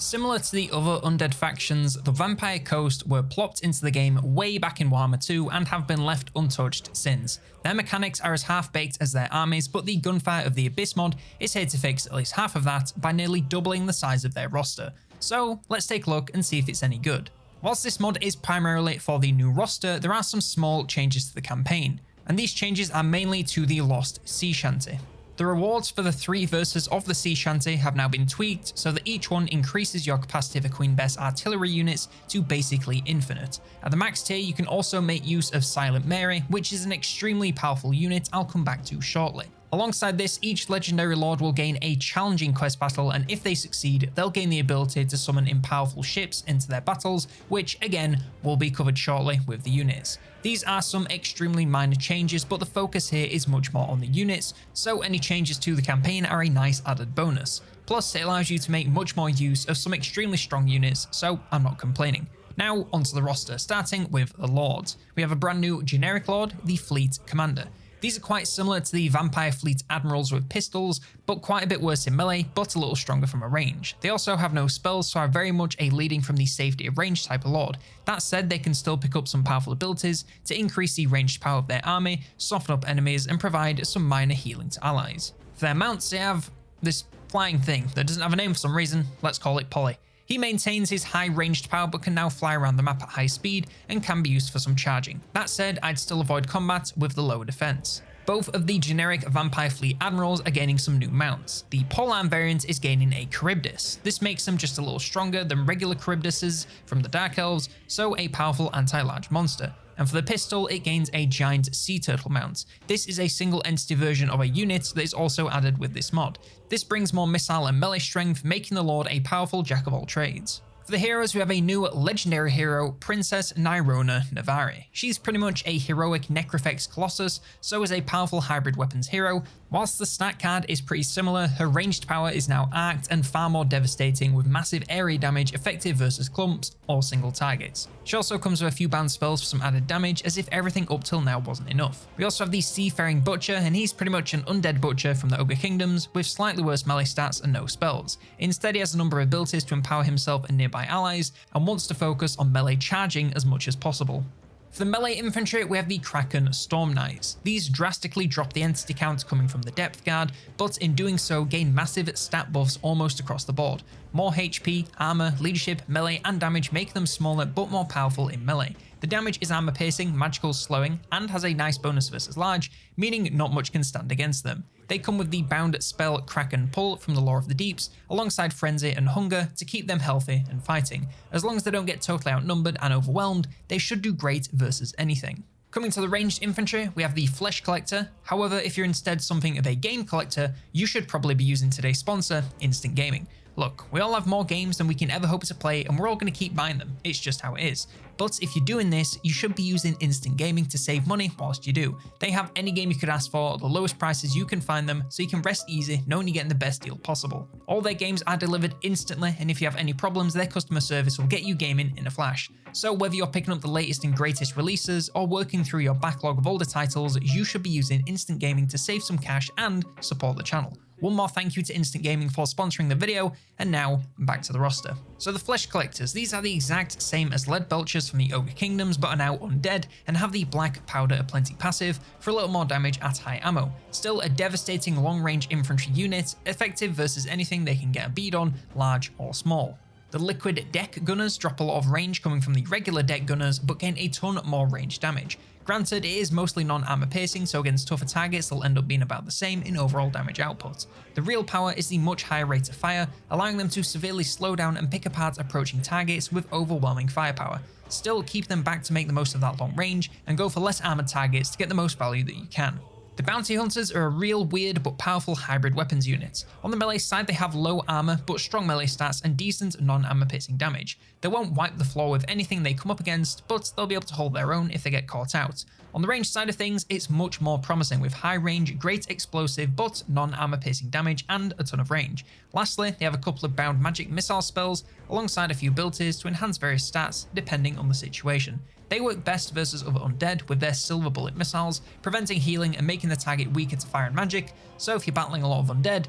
Similar to the other Undead Factions, the Vampire Coast were plopped into the game way back in Warhammer 2 and have been left untouched since. Their mechanics are as half-baked as their armies, but the Gunfire of the Abyss mod is here to fix at least half of that by nearly doubling the size of their roster. So let's take a look and see if it's any good. Whilst this mod is primarily for the new roster, there are some small changes to the campaign, and these changes are mainly to the Lost Sea Shanty. The rewards for the 3 verses of the Sea Shanty have now been tweaked so that each one increases your capacity for Queen Bess artillery units to basically infinite. At the max tier, you can also make use of Silent Mary, which is an extremely powerful unit I'll come back to shortly. Alongside this, each legendary lord will gain a challenging quest battle, and if they succeed, they'll gain the ability to summon in powerful ships into their battles, which again will be covered shortly with the units. These are some extremely minor changes, but the focus here is much more on the units, so any changes to the campaign are a nice added bonus. Plus, it allows you to make much more use of some extremely strong units, so I'm not complaining. Now onto the roster, starting with the lords. We have a brand new generic lord, the Fleet Commander. These are quite similar to the Vampire Fleet Admirals with pistols, but quite a bit worse in melee, but a little stronger from a range. They also have no spells, so are very much a leading from the safety of range type of lord. That said, they can still pick up some powerful abilities to increase the ranged power of their army, soften up enemies, and provide some minor healing to allies. For their mounts, they have this flying thing that doesn't have a name for some reason. Let's call it Polly. He maintains his high ranged power but can now fly around the map at high speed and can be used for some charging. That said, I'd still avoid combat with the lower defense. Both of the generic Vampire Fleet Admirals are gaining some new mounts. The Polearm variant is gaining a Charybdis. This makes them just a little stronger than regular Charybdises from the Dark Elves, so a powerful anti-large monster. And for the pistol, it gains a giant sea turtle mount. This is a single entity version of a unit that is also added with this mod. This brings more missile and melee strength, making the Lord a powerful jack of all trades. For the heroes, we have a new legendary hero, Princess Nyrona Navari. She's pretty much a heroic Necrofex Colossus, so is a powerful hybrid weapons hero. Whilst the stat card is pretty similar, her ranged power is now arced and far more devastating, with massive area damage effective versus clumps or single targets. She also comes with a few bound spells for some added damage, as if everything up till now wasn't enough. We also have the Seafaring Butcher, and he's pretty much an undead butcher from the Ogre Kingdoms, with slightly worse melee stats and no spells. Instead, he has a number of abilities to empower himself and nearby allies, and wants to focus on melee charging as much as possible. For the melee infantry, we have the Kraken Storm Knights. These drastically drop the entity count coming from the depth guard, but in doing so gain massive stat buffs almost across the board. More HP, armor, leadership, melee, and damage make them smaller but more powerful in melee. The damage is armor piercing, magical slowing, and has a nice bonus versus large, meaning not much can stand against them. They come with the bound spell Kraken Pull from the Lore of the Deeps, alongside Frenzy and Hunger to keep them healthy and fighting. As long as they don't get totally outnumbered and overwhelmed, they should do great versus anything. Coming to the ranged infantry, we have the Flesh Collector. However, if you're instead something of a game collector, you should probably be using today's sponsor, Instant Gaming. Look, we all have more games than we can ever hope to play, and we're all going to keep buying them. It's just how it is. But if you're doing this, you should be using Instant Gaming to save money whilst you do. They have any game you could ask for at the lowest prices you can find them, so you can rest easy knowing you're getting the best deal possible. All their games are delivered instantly, and if you have any problems, their customer service will get you gaming in a flash. So whether you're picking up the latest and greatest releases or working through your backlog of older titles, you should be using Instant Gaming to save some cash and support the channel. One more thank you to Instant Gaming for sponsoring the video, and now back to the roster. So the Flesh Collectors, these are the exact same as Lead Belchers from the Ogre Kingdoms, but are now undead and have the Black Powder of Plenty passive for a little more damage at high ammo. Still a devastating long-range infantry unit, effective versus anything they can get a bead on, large or small. The Liquid Deck Gunners drop a lot of range coming from the regular Deck Gunners, but gain a ton more range damage. Granted, it is mostly non-armor piercing, so against tougher targets they'll end up being about the same in overall damage output. The real power is the much higher rate of fire, allowing them to severely slow down and pick apart approaching targets with overwhelming firepower. Still, keep them back to make the most of that long range, and go for less armored targets to get the most value that you can. The Bounty Hunters are a real weird but powerful hybrid weapons unit. On the melee side, they have low armor but strong melee stats and decent non-armor piercing damage. They won't wipe the floor with anything they come up against, but they'll be able to hold their own if they get caught out. On the range side of things, it's much more promising with high range, great explosive but non-armor piercing damage and a ton of range. Lastly, they have a couple of bound magic missile spells alongside a few abilities to enhance various stats depending on the situation. They work best versus other undead with their silver bullet missiles, preventing healing and making the target weaker to fire and magic, so if you're battling a lot of undead,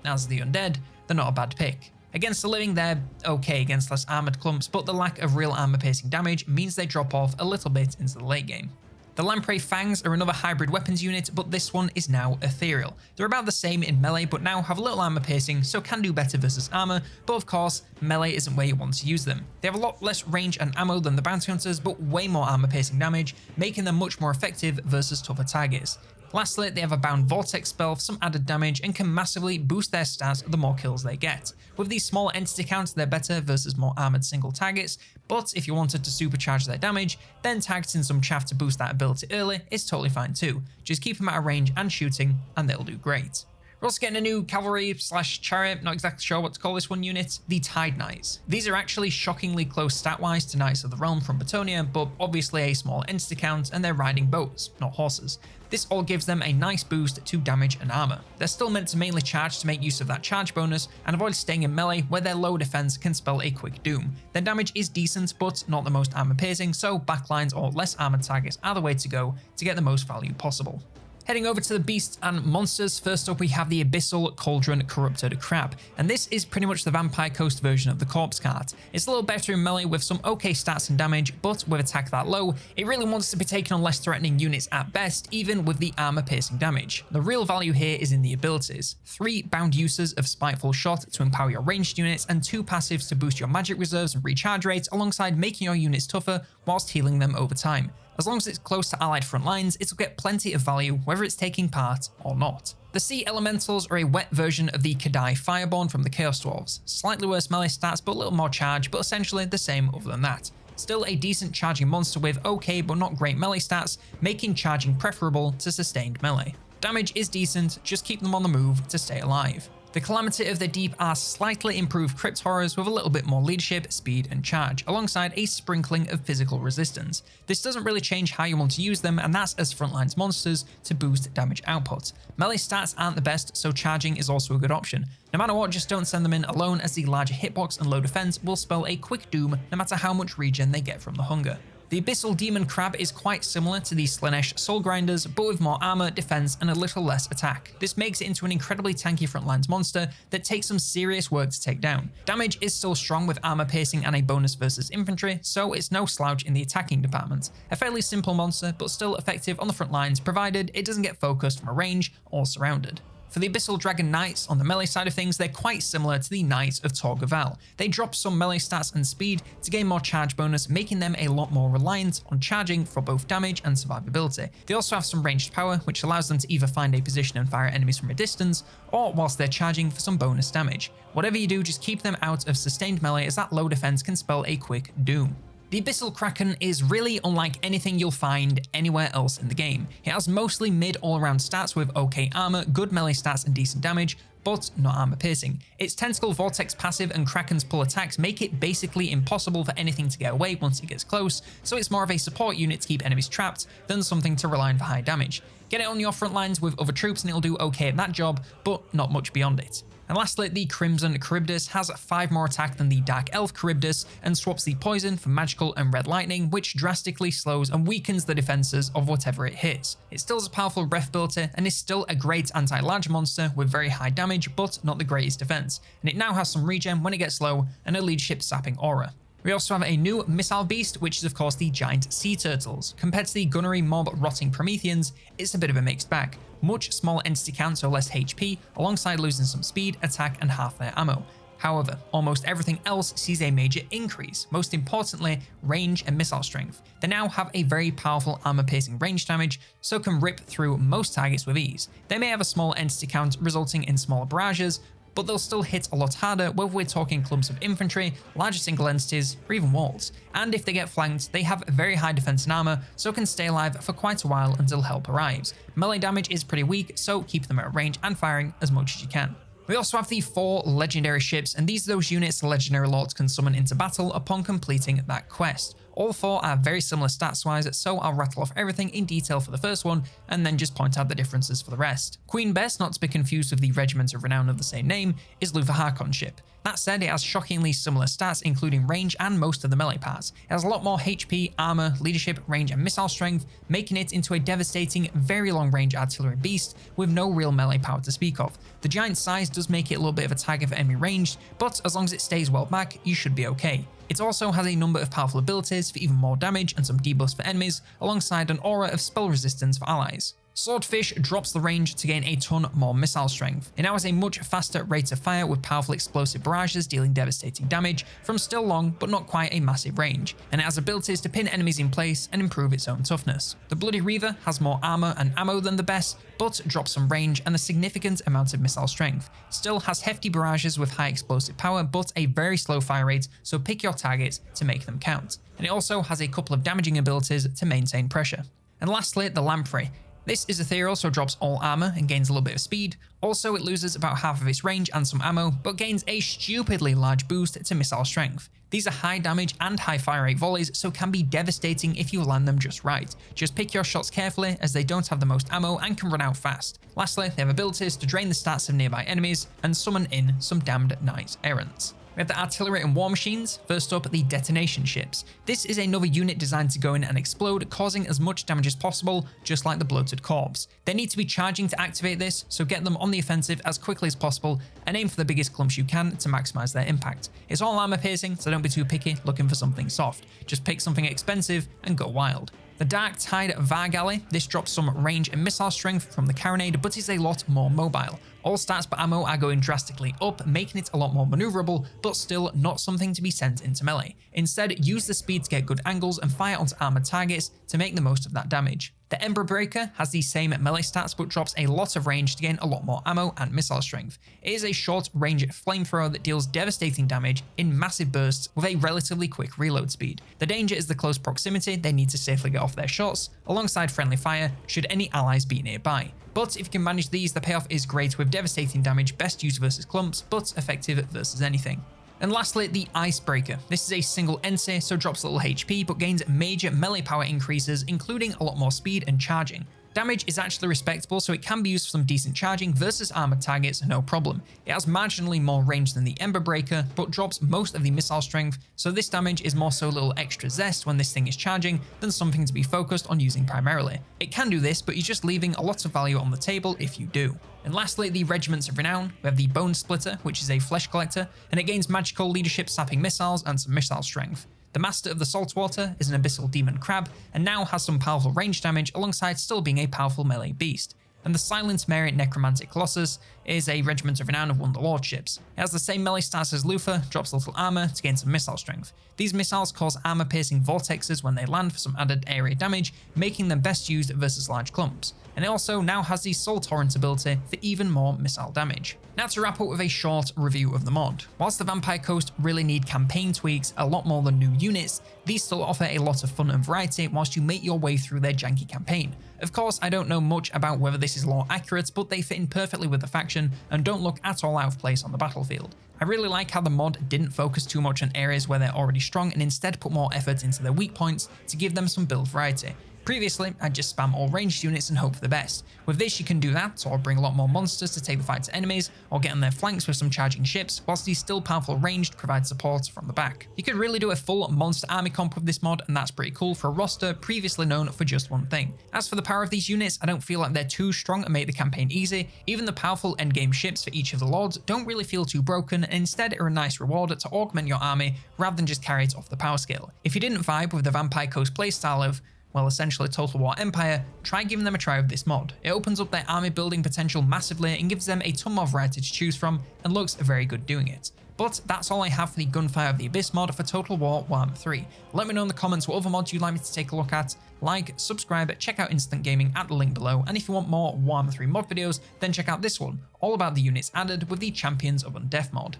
as the undead, they're not a bad pick. Against the living, they're okay against less armoured clumps, but the lack of real armour piercing damage means they drop off a little bit into the late game. The Lamprey Fangs are another hybrid weapons unit, but this one is now ethereal. They're about the same in melee, but now have a little armor piercing, so can do better versus armor, but of course, melee isn't where you want to use them. They have a lot less range and ammo than the Bounty Hunters, but way more armor piercing damage, making them much more effective versus tougher targets. Lastly, they have a Bound Vortex spell for some added damage and can massively boost their stats the more kills they get. With these small entity counts, they're better versus more armored single targets, but if you wanted to supercharge their damage, then targeting some chaff to boost that ability early is totally fine too. Just keep them out of range and shooting, and they'll do great. We're also getting a new cavalry/chariot, not exactly sure what to call this one unit, the Tide Knights. These are actually shockingly close stat-wise to Knights of the Realm from Batonia, but obviously a small entity count, and they're riding boats, not horses. This all gives them a nice boost to damage and armor. They're still meant to mainly charge to make use of that charge bonus and avoid staying in melee where their low defense can spell a quick doom. Their damage is decent, but not the most armor piercing, so backlines or less armored targets are the way to go to get the most value possible. Heading over to the beasts and monsters, first up we have the Abyssal Cauldron Corrupted Crab, and this is pretty much the Vampire Coast version of the Corpse Cart. It's a little better in melee with some okay stats and damage, but with attack that low, it really wants to be taken on less threatening units at best, even with the armor piercing damage. The real value here is in the abilities. 3 bound uses of Spiteful Shot to empower your ranged units, and 2 passives to boost your magic reserves and recharge rates, alongside making your units tougher whilst healing them over time. As long as it's close to allied front lines, it'll get plenty of value whether it's taking part or not. The Sea Elementals are a wet version of the Kadai Fireborn from the Chaos Dwarves. Slightly worse melee stats but a little more charge, but essentially the same other than that. Still a decent charging monster with okay but not great melee stats, making charging preferable to sustained melee. Damage is decent, just keep them on the move to stay alive. The Calamity of the Deep are slightly improved crypt horrors with a little bit more leadership, speed and charge, alongside a sprinkling of physical resistance. This doesn't really change how you want to use them, and that's as frontlines monsters to boost damage output. Melee stats aren't the best, so charging is also a good option. No matter what, just don't send them in alone, as the larger hitbox and low defense will spell a quick doom no matter how much regen they get from the hunger. The Abyssal Demon Crab is quite similar to the Slaanesh Soul Grinders, but with more armor, defense, and a little less attack. This makes it into an incredibly tanky frontlines monster that takes some serious work to take down. Damage is still strong with armor piercing and a bonus versus infantry, so it's no slouch in the attacking department. A fairly simple monster, but still effective on the front lines, provided it doesn't get focused from a range or surrounded. For the Abyssal Dragon Knights, on the melee side of things, they're quite similar to the Knights of Torgaval. They drop some melee stats and speed to gain more charge bonus, making them a lot more reliant on charging for both damage and survivability. They also have some ranged power, which allows them to either find a position and fire enemies from a distance, or whilst they're charging for some bonus damage. Whatever you do, just keep them out of sustained melee, as that low defense can spell a quick doom. The Abyssal Kraken is really unlike anything you'll find anywhere else in the game. It has mostly mid all-around stats with okay armor, good melee stats and decent damage, but not armor piercing. Its Tentacle Vortex passive and Kraken's pull attacks make it basically impossible for anything to get away once it gets close, so it's more of a support unit to keep enemies trapped than something to rely on for high damage. Get it on your front lines with other troops and it'll do okay at that job, but not much beyond it. And lastly, the Crimson Charybdis has 5 more attack than the Dark Elf Charybdis and swaps the poison for magical and red lightning, which drastically slows and weakens the defenses of whatever it hits. It still has a powerful breath ability and is still a great anti-large monster with very high damage but not the greatest defense, and it now has some regen when it gets low and a leadership sapping aura. We also have a new missile beast, which is of course the giant sea turtles. Compared to the gunnery mob rotting Prometheans, it's a bit of a mixed bag. Much smaller entity count, so less HP, alongside losing some speed, attack and half their ammo. However, almost everything else sees a major increase, most importantly, range and missile strength. They now have a very powerful armor-piercing range damage, so can rip through most targets with ease. They may have a small entity count, resulting in smaller barrages, but they'll still hit a lot harder whether we're talking clumps of infantry, larger single entities, or even walls. And if they get flanked, they have very high defense and armor, so can stay alive for quite a while until help arrives. Melee damage is pretty weak, so keep them at range and firing as much as you can. We also have the 4 legendary ships, and these are those units the legendary lords can summon into battle upon completing that quest. All 4 are very similar stats wise, so I'll rattle off everything in detail for the first one and then just point out the differences for the rest. Queen Bess, not to be confused with the Regiment of Renown of the same name, is Luther Harkon's ship. That said, it has shockingly similar stats, including range and most of the melee parts. It has a lot more HP, armor, leadership, range and missile strength, making it into a devastating, very long range artillery beast with no real melee power to speak of. The giant size does make it a little bit of a tiger for enemy ranged, but as long as it stays well back, you should be okay. It also has a number of powerful abilities for even more damage and some debuffs for enemies, alongside an aura of spell resistance for allies. Swordfish drops the range to gain a ton more missile strength. It now has a much faster rate of fire with powerful explosive barrages dealing devastating damage from still long but not quite a massive range, and it has abilities to pin enemies in place and improve its own toughness. The Bloody Reaver has more armor and ammo than the Bess, but drops some range and a significant amount of missile strength. Still has hefty barrages with high explosive power but a very slow fire rate, so pick your targets to make them count. And it also has a couple of damaging abilities to maintain pressure. And lastly, the Lamprey. This is ethereal, so drops all armor and gains a little bit of speed. Also, it loses about half of its range and some ammo, but gains a stupidly large boost to missile strength. These are high damage and high fire rate volleys, so can be devastating if you land them just right. Just pick your shots carefully, as they don't have the most ammo and can run out fast. Lastly, they have abilities to drain the stats of nearby enemies and summon in some damned knight errants. We have the artillery and war machines. First up, the detonation ships. This is another unit designed to go in and explode, causing as much damage as possible, just like the bloated corpse. They need to be charging to activate this, so get them on the offensive as quickly as possible and aim for the biggest clumps you can to maximize their impact. It's all armor piercing, so don't be too picky looking for something soft. Just pick something expensive and go wild. The Dark Tide Vargalley. This drops some range and missile strength from the carronade, but is a lot more mobile. All stats per ammo are going drastically up, making it a lot more maneuverable, but still not something to be sent into melee. Instead, use the speed to get good angles and fire onto armored targets to make the most of that damage. The Ember Breaker has the same melee stats but drops a lot of range to gain a lot more ammo and missile strength. It is a short range flamethrower that deals devastating damage in massive bursts with a relatively quick reload speed. The danger is the close proximity they need to safely get off their shots, alongside friendly fire should any allies be nearby. But if you can manage these, the payoff is great with devastating damage best used versus clumps, but effective versus anything. And lastly, the Icebreaker. This is a single NC, so drops little HP, but gains major melee power increases, including a lot more speed and charging. Damage is actually respectable, so it can be used for some decent charging versus armored targets, no problem. It has marginally more range than the Ember Breaker, but drops most of the missile strength, so this damage is more so a little extra zest when this thing is charging than something to be focused on using primarily. It can do this, but you're just leaving a lot of value on the table if you do. And lastly, the Regiments of Renown. We have the Bone Splitter, which is a flesh collector, and it gains magical leadership, sapping missiles, and some missile strength. The Master of the Saltwater is an abyssal demon crab, and now has some powerful range damage alongside still being a powerful melee beast. And the Silent Mary Necromantic Colossus is a Regiment of Renown of Wonderlord ships. It has the same melee stats as Luther, drops little armor to gain some missile strength. These missiles cause armor-piercing vortexes when they land for some added area damage, making them best used versus large clumps. And it also now has the Soul Torrent ability for even more missile damage. Now to wrap up with a short review of the mod. Whilst the Vampire Coast really need campaign tweaks a lot more than new units, these still offer a lot of fun and variety whilst you make your way through their janky campaign. Of course, I don't know much about whether this is lore accurate, but they fit in perfectly with the faction and don't look at all out of place on the battlefield. I really like how the mod didn't focus too much on areas where they're already strong and instead put more effort into their weak points to give them some build variety. Previously, I'd just spam all ranged units and hope for the best. With this, you can do that, or bring a lot more monsters to take the fight to enemies, or get on their flanks with some charging ships, whilst these still powerful ranged provide support from the back. You could really do a full monster army comp with this mod, and that's pretty cool for a roster previously known for just one thing. As for the power of these units, I don't feel like they're too strong and make the campaign easy. Even the powerful endgame ships for each of the lords don't really feel too broken, and instead are a nice reward to augment your army rather than just carry it off the power scale. If you didn't vibe with the Vampire Coast playstyle of, well, essentially Total War Empire, try giving them a try with this mod. It opens up their army building potential massively and gives them a ton more variety to choose from, and looks very good doing it. But that's all I have for the Gunfire of the Abyss mod for Total War Warhammer 3. Let me know in the comments what other mods you'd like me to take a look at. Like, subscribe, check out Instant Gaming at the link below, and if you want more Warhammer 3 mod videos, then check out this one, all about the units added with the Champions of Undeath mod.